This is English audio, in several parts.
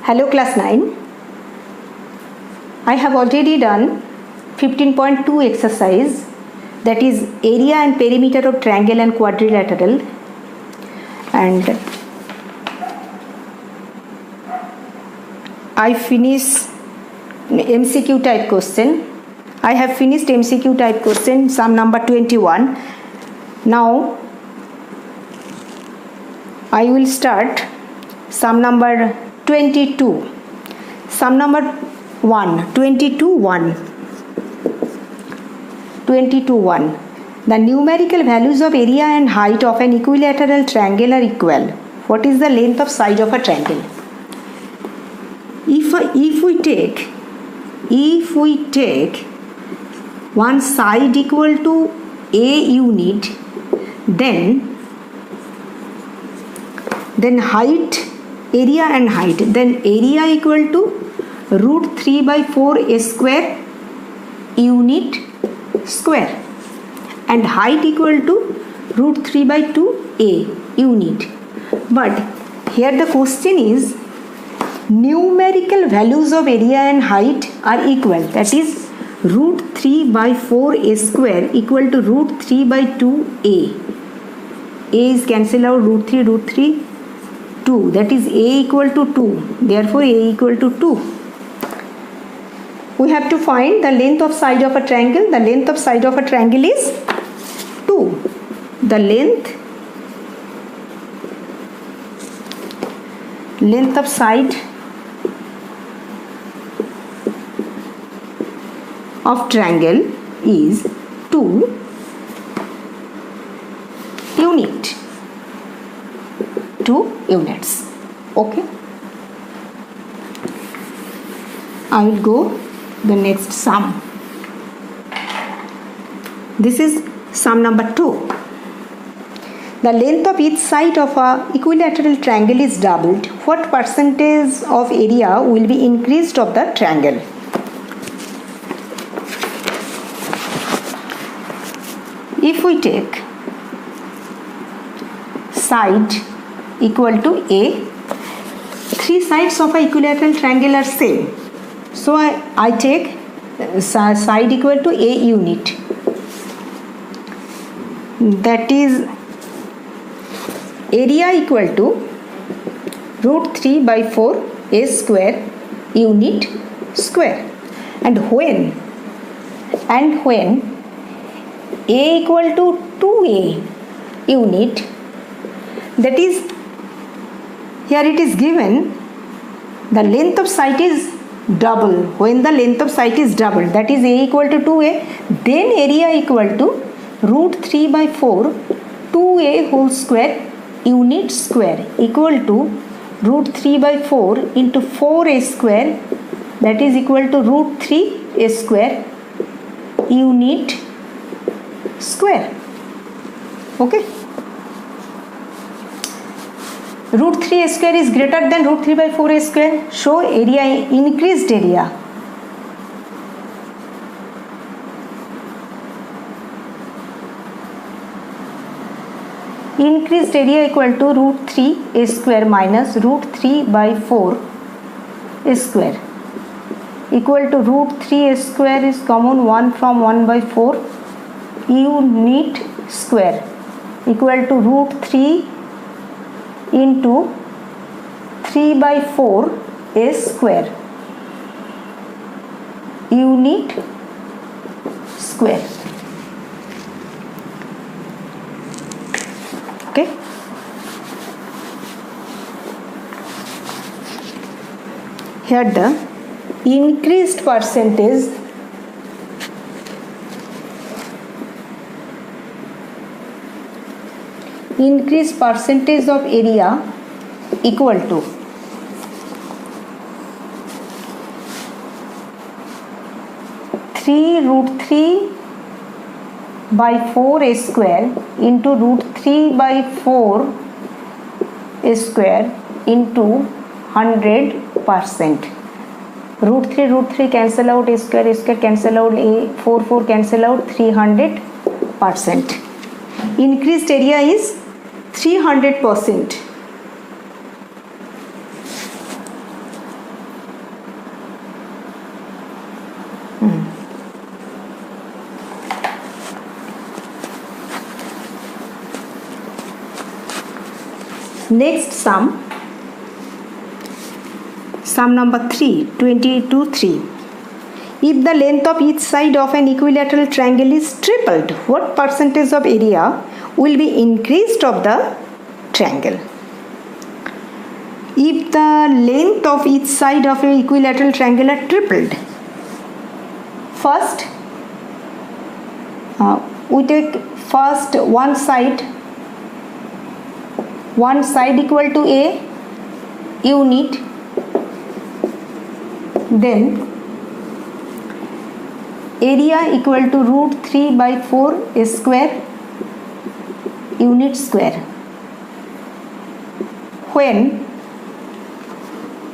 Hello class 9. I have already done 15.2 exercise, that is area and perimeter of triangle and quadrilateral, and I finish MCQ type question. I have finished MCQ type question, sum number 21. Now I will start sum number 22. Sum number 1, 22.1. The numerical values of area and height of an equilateral triangle are equal. What is the length of side of a triangle? If we take one side equal to a unit, then height, area and height, then area equal to root 3 by 4 a square unit square, and height equal to root 3 by 2 a unit. But here the question is, numerical values of area and height are equal, that is root 3 by 4 a square equal to root 3 by 2 a is cancelled out, root 3 2, that is a equal to 2, therefore a equal to 2. We have to find the length of side of a triangle. The length of side of a triangle is 2. The length of side of triangle is 2 units. Okay, I will go the next sum. This is sum number 2. The length of each side of a equilateral triangle is doubled. What percentage of area will be increased of the triangle? If we take side equal to a, three sides of a equilateral triangle are same, so I take side equal to a unit, that is area equal to root 3 by 4 a square unit square, and when a equal to 2a unit, that is here it is given the length of side is double. When the length of side is double, that is a equal to 2a, then area equal to root 3 by 4 2a whole square unit square equal to root 3 by 4 into 4a square, that is equal to root 3 a square unit square. Okay, root 3 a square is greater than root 3 by 4 a square, so area, increased area equal to root 3 a square minus root 3 by 4 a square equal to root 3 a square is common, 1 from 1 by 4 unit square equal to root 3 into 3 by 4 a square unit square. Okay, here the increased percentage of area equal to 3 root 3 by 4 a square into root 3 by 4 a square into 100%. Root 3 cancel out, a square cancel out, a 4 cancel out, 300%. Increased area is 300%. Next sum number 3, 22(3). If the length of each side of an equilateral triangle is tripled, what percentage of area will be increased of the triangle? If the length of each side of an equilateral triangle are tripled, first we take first one side equal to A unit, then area equal to root 3 by 4 square unit square. When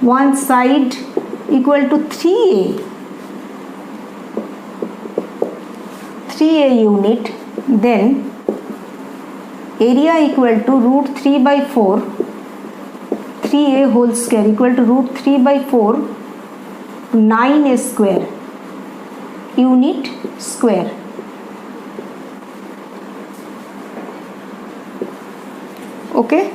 one side equal to 3a unit, then area equal to root 3 by 4 3a whole square equal to root 3 by 4 9a square unit square. Okay,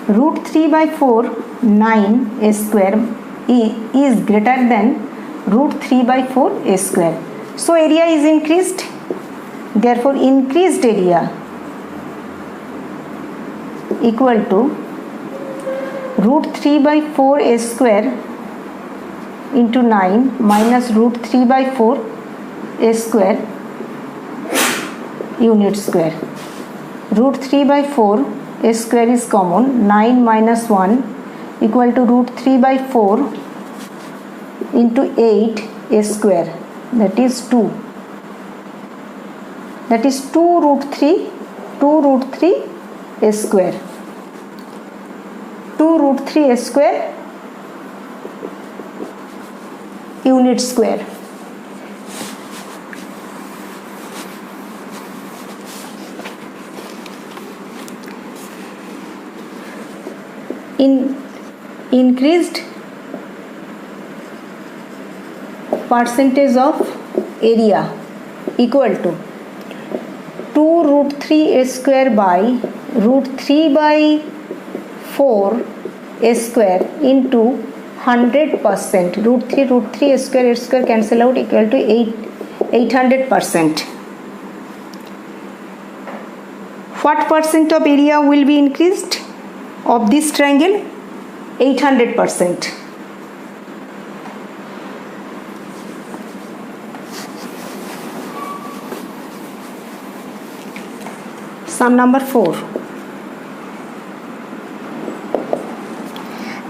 root 3 by 4 9a square is greater than root 3 by 4 a square. So area is increased. Therefore, increased area equal to root 3 by 4 a square into 9 minus root 3 by 4 a square unit square. Root 3 by 4 a square is common. 9 minus 1 equal to root 3 by 4 into 8 a square, that is 2. That is 2 root 3 a square. 2 root 3 a square unit square. Increased percentage of area equal to 2 root 3 a square by root 3 by 4 a square into 100%. Root 3 a square cancel out equal to 800%. What percent of area will be increased of this triangle? 800%. Sum number 4.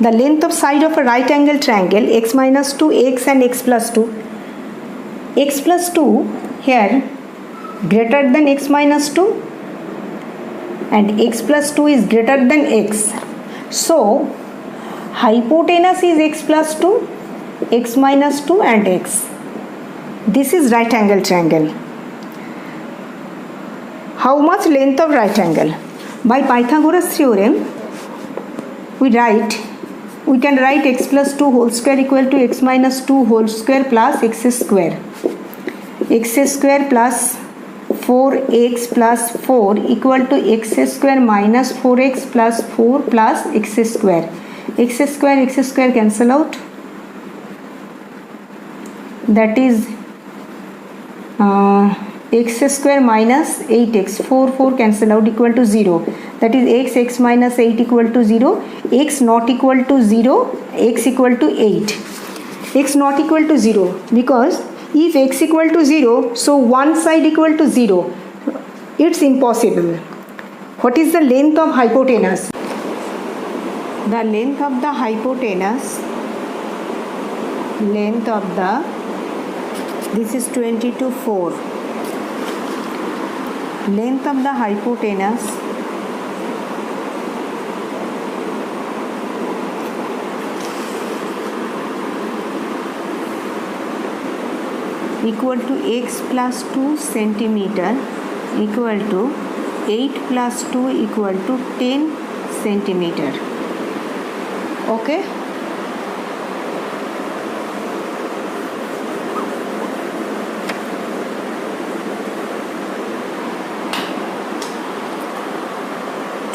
The length of side of a right angle triangle x minus 2, x and x plus 2. X plus 2 here greater than x minus 2 and x plus 2 is greater than x. So hypotenuse is x plus 2, x minus 2 and x. This is right angle triangle. How much length of right angle? By Pythagoras theorem, we can write x plus 2 whole square equal to x minus 2 whole square plus x square. X square plus 4x plus 4 equal to x square minus 4x plus 4 plus x square. X square cancel out. That is x square minus 8x, 4 cancel out equal to 0. That is x minus 8 equal to 0, x not equal to 0, x equal to 8. X not equal to 0 because if x equal to 0, so one side equal to 0. It's impossible. What is the length of hypotenuse? The length of the hypotenuse, this is 22/4. Length of the hypotenuse equal to x plus 2 centimeter equal to 8 plus 2 equal to 10 centimeter. Okay.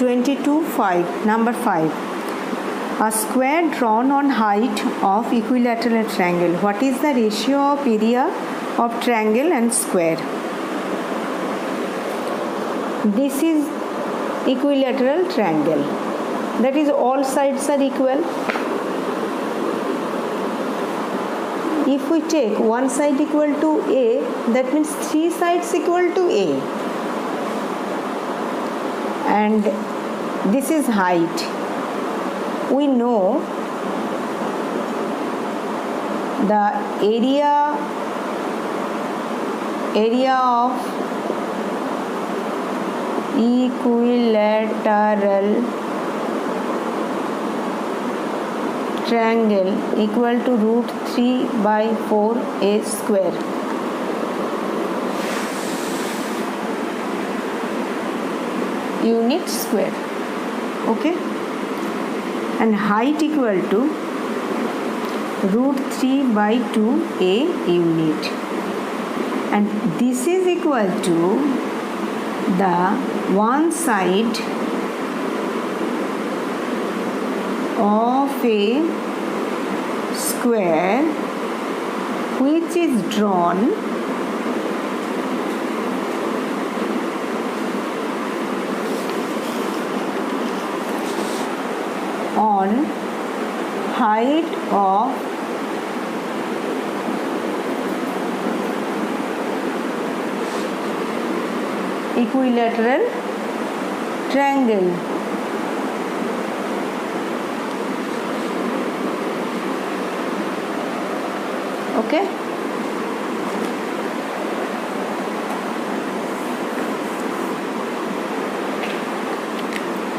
22(5). Number 5. A square drawn on height of equilateral triangle. What is the ratio of area of triangle and square? This is equilateral triangle. That is, all sides are equal. If we take one side equal to A, that means three sides equal to A. And this is height. We know the area of equilateral triangle equal to root 3 by 4 A square. Unit square. Okay, and height equal to root 3 by 2 A unit, and this is equal to the one side of a square which is drawn on height of equilateral triangle. Okay,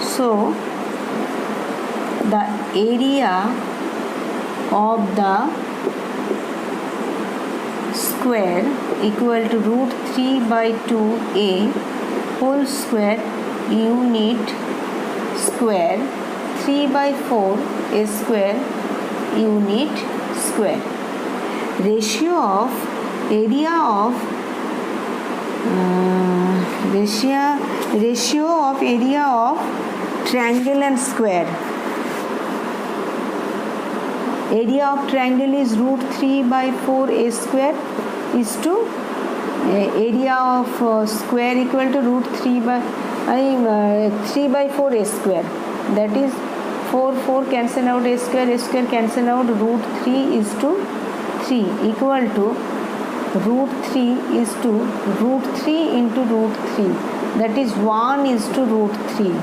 so the area of the square equal to root 3 by 2A whole square unit square 3 by 4 A square unit square. Ratio of area of triangle and square. Area of triangle is root 3 by 4 A square is to area of square equal to root 3 by 4 A square. That is 4 cancel out A square cancel out, root 3 is to 3 equal to root 3 is to root 3 into root 3, that is 1 is to root 3.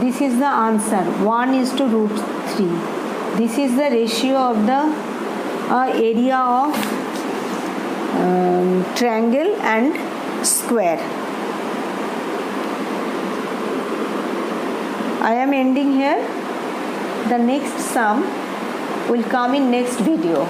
This is the answer, 1 is to root 3. This is the ratio of the area of triangle and square. I am ending here. The next sum will come in next video.